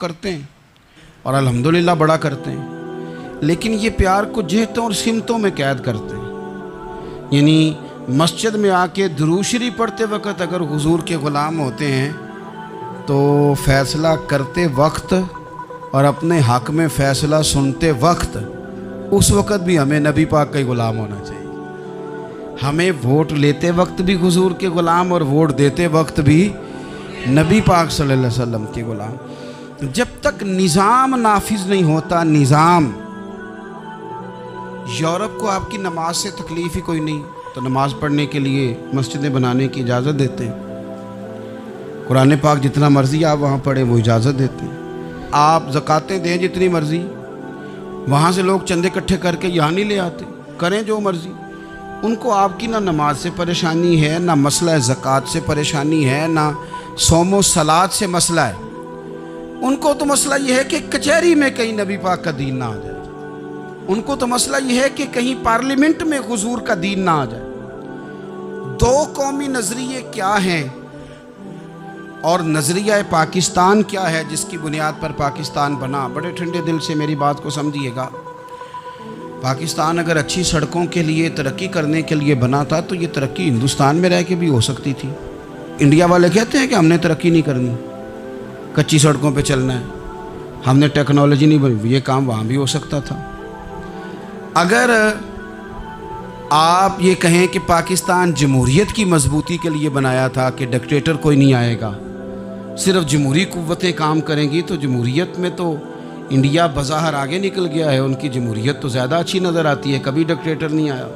करते हैं और अल्हम्दुलिल्लाह बड़ा करते हैं, लेकिन ये प्यार को जेहतों और सिमतों में कैद करते हैं। यानी मस्जिद में आके दुरूद शरीफ पढ़ते वक्त अगर हुजूर के ग़ुलाम होते हैं तो फ़ैसला करते वक्त और अपने हक़ में फ़ैसला सुनते वक्त उस वक़्त भी हमें नबी पाक का ही ग़ुलाम होना चाहिए। हमें वोट लेते वक्त भी हुजूर के ग़ुलाम और वोट देते वक्त भी नबी पाक सल्लल्लाहु अलैहि वसल्लम के ग़ुलाम। जब तक निज़ाम नाफिज नहीं होता, निज़ाम, यूरोप को आपकी नमाज से तकलीफ़ ही कोई नहीं तो नमाज पढ़ने के लिए मस्जिदें बनाने की इजाज़त देते हैं। कुरान पाक जितना मर्ज़ी आप वहाँ पढ़ें वो इजाज़त देते हैं। आप ज़कातें दें जितनी मर्ज़ी, वहाँ से लोग चंदे इकट्ठे करके यहाँ नहीं ले आते, करें जो मर्ज़ी। उनको आपकी ना नमाज से परेशानी है, ना मसला ज़कात से परेशानी है, ना सोमो सलात से मसला है। उनको तो मसला ये है कि कचहरी में कहीं नबी पाक का दीन ना आ जाए। उनको तो मसला ये है कि कहीं पार्लियामेंट में हुजूर का दीन ना आ जाए। दो कौमी नज़रिए क्या हैं और नज़रिया पाकिस्तान क्या है जिसकी बुनियाद पर पाकिस्तान बना। बड़े ठंडे दिल से मेरी बात को समझिएगा। पाकिस्तान अगर अच्छी सड़कों के लिए, तरक्की करने के लिए बना था तो ये तरक्की हिंदुस्तान में रह के भी हो सकती थी। इंडिया वाले कहते हैं कि हमने तरक्की नहीं करनी, कच्ची सड़कों पे चलना है, हमने टेक्नोलॉजी नहीं बनी। ये काम वहाँ भी हो सकता था। अगर आप ये कहें कि पाकिस्तान जमहूरियत की मजबूती के लिए बनाया था कि डिक्टेटर कोई नहीं आएगा, सिर्फ जमहूरी कुव्वतें काम करेंगी, तो जमहूरियत में तो इंडिया बज़ाहिर आगे निकल गया है। उनकी जमहूरियत तो ज़्यादा अच्छी नज़र आती है, कभी डिक्टेटर नहीं आया।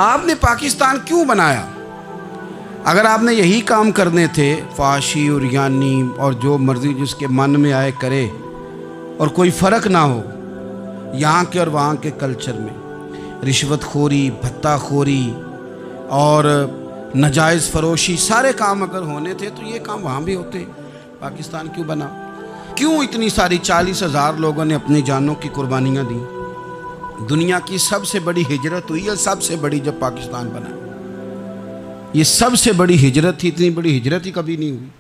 आपने पाकिस्तान क्यों बनाया? अगर आपने यही काम करने थे, फाशी और यानी और जो मर्ज़ी जिसके मन में आए करे और कोई फ़र्क ना हो यहाँ के और वहाँ के कल्चर में, रिश्वतखोरी, भत्ताखोरी और नाजायज़ फ़रोशी, सारे काम अगर होने थे तो ये काम वहाँ भी होते। पाकिस्तान क्यों बना? क्यों इतनी सारी 40,000 लोगों ने अपनी जानों की कुर्बानियाँ दी? दुनिया की सबसे बड़ी हिजरत हुई है, सबसे बड़ी, जब पाकिस्तान बना। ये सबसे बड़ी हिजरत थी, इतनी बड़ी हिजरत ही कभी नहीं हुई।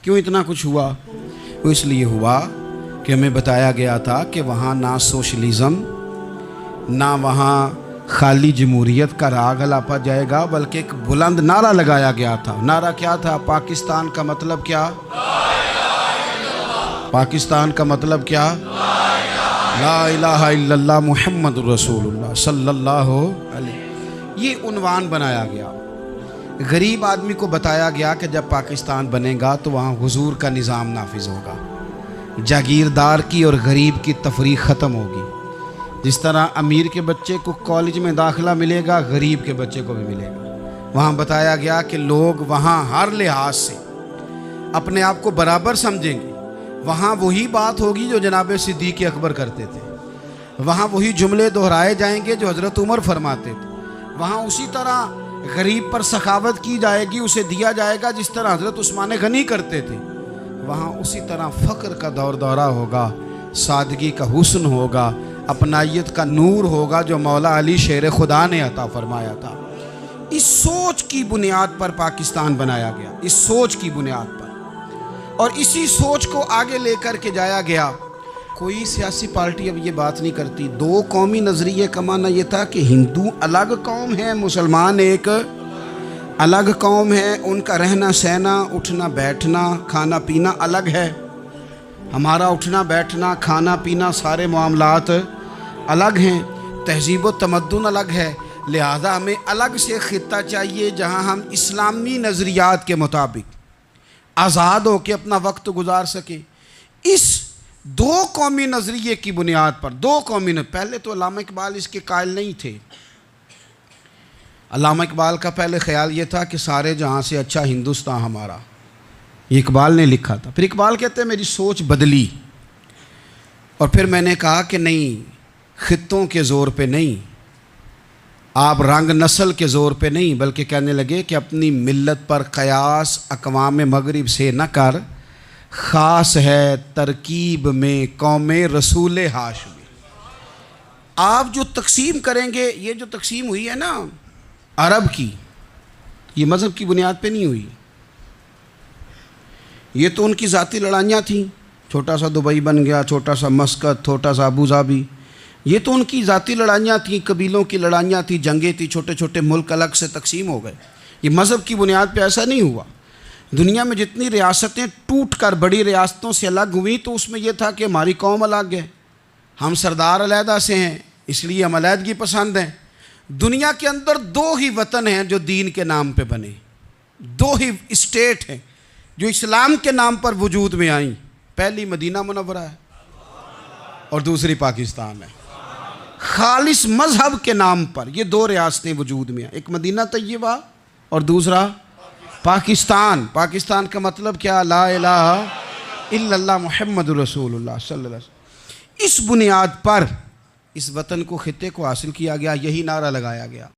क्यों इतना कुछ हुआ? वो इसलिए हुआ कि हमें बताया गया था कि वहाँ ना सोशलिज़म, ना वहाँ खाली जमहूरियत का राग अलापा जाएगा, बल्कि एक बुलंद नारा लगाया गया था। नारा क्या था? पाकिस्तान का मतलब क्या? पाकिस्तान का मतलब क्या? ला इलाहा इल्लल्लाह मुहम्मदुर रसूलुल्लाह सल्लल्लाहु अलैहि। ये उन्वान बनाया गया। गरीब आदमी को बताया गया कि जब पाकिस्तान बनेगा तो वहाँ हुजूर का निज़ाम नाफिज होगा, जागीरदार की और गरीब की तफरीक ख़त्म होगी। जिस तरह अमीर के बच्चे को कॉलेज में दाखिला मिलेगा, गरीब के बच्चे को भी मिलेगा। वहाँ बताया गया कि लोग वहाँ हर लिहाज से अपने आप को बराबर समझेंगे। वहाँ वही बात होगी जो जनाब सिद्दीक़ अकबर करते थे। वहाँ वही जुमले दोहराए जाएंगे जो हज़रत उमर फरमाते थे। वहाँ उसी तरह गरीब पर सखावत की जाएगी, उसे दिया जाएगा जिस तरह हज़रत उस्मान गनी करते थे। वहाँ उसी तरह फ़क्र का दौर दौरा होगा, सादगी का हुस्न होगा, अपनाइयत का नूर होगा जो मौला अली शेर खुदा ने अता फरमाया था। इस सोच की बुनियाद पर पाकिस्तान बनाया गया, इस सोच की बुनियाद पर, और इसी सोच को आगे लेकर के जाया गया। कोई सियासी पार्टी अब ये बात नहीं करती। दो कौमी नज़रिए का माना ये था कि हिंदू अलग कौम है, मुसलमान एक अलग कौम है, उनका रहना सहना, उठना बैठना, खाना पीना अलग है। हमारा उठना बैठना, खाना पीना, सारे मामलात अलग हैं, तहजीब व तमद्दुन अलग है। लिहाजा हमें अलग से ख़ित्ता चाहिए जहां हम इस्लामी नज़रियात के मुताबिक आज़ाद हो के अपना वक्त गुजार सके। इस दो कौमी नज़रिए की बुनियाद पर, दो कौमी न, पहले तो अल्लामा इकबाल इसके कायल नहीं थे। अल्लामा इकबाल का पहले ख्याल ये था कि सारे जहाँ से अच्छा हिंदुस्तान हमारा, ये इकबाल ने लिखा था। फिर इकबाल कहते हैं मेरी सोच बदली और फिर मैंने कहा कि नहीं, खित्तों के ज़ोर पे नहीं, आप रंग नस्ल के ज़ोर पे नहीं, बल्कि कहने लगे कि अपनी मिल्लत पर क़यास अक़वाम मग़रिब से न कर, ख़ास है तरकीब में कौम रसूल हाशमी। आप जो तकसीम करेंगे, ये जो तकसीम हुई है ना अरब की, ये मज़हब की बुनियाद पे नहीं हुई। ये तो उनकी ज़ाती लड़ाइयाँ थीं छोटा सा दुबई बन गया, छोटा सा मस्कत, छोटा सा अबू धाबी। ये तो उनकी ज़ाती लड़ाइयाँ थी, कबीलों की लड़ाइयाँ थी, जंगें थी, छोटे छोटे मुल्क अलग से तकसीम हो गए। ये मज़हब की बुनियाद पे ऐसा नहीं हुआ। दुनिया में जितनी रियासतें टूट कर बड़ी रियासतों से अलग हुई तो उसमें यह था कि हमारी कौम अलग है, हम सरदार अलहदा से हैं, इसलिए हम अलहदगी पसंद हैं। दुनिया के अंदर दो ही वतन हैं जो दीन के नाम पे बने, दो ही स्टेट हैं जो इस्लाम के नाम पर वजूद में आई। पहली मदीना मुनव्वरा है और दूसरी पाकिस्तान है। खालिस मजहब के नाम पर ये दो रियासतें वजूद में हैं, एक मदीना तैयबा और दूसरा पाकिस्तान। पाकिस्तान का मतलब क्या? ला इलाहा इल्लल्लाह मुहम्मदुर रसूलुल्लाह सल्लल्लाहु अलैहि वसल्लम। इस बुनियाद पर इस वतन को, खित्ते को हासिल किया गया, यही नारा लगाया गया।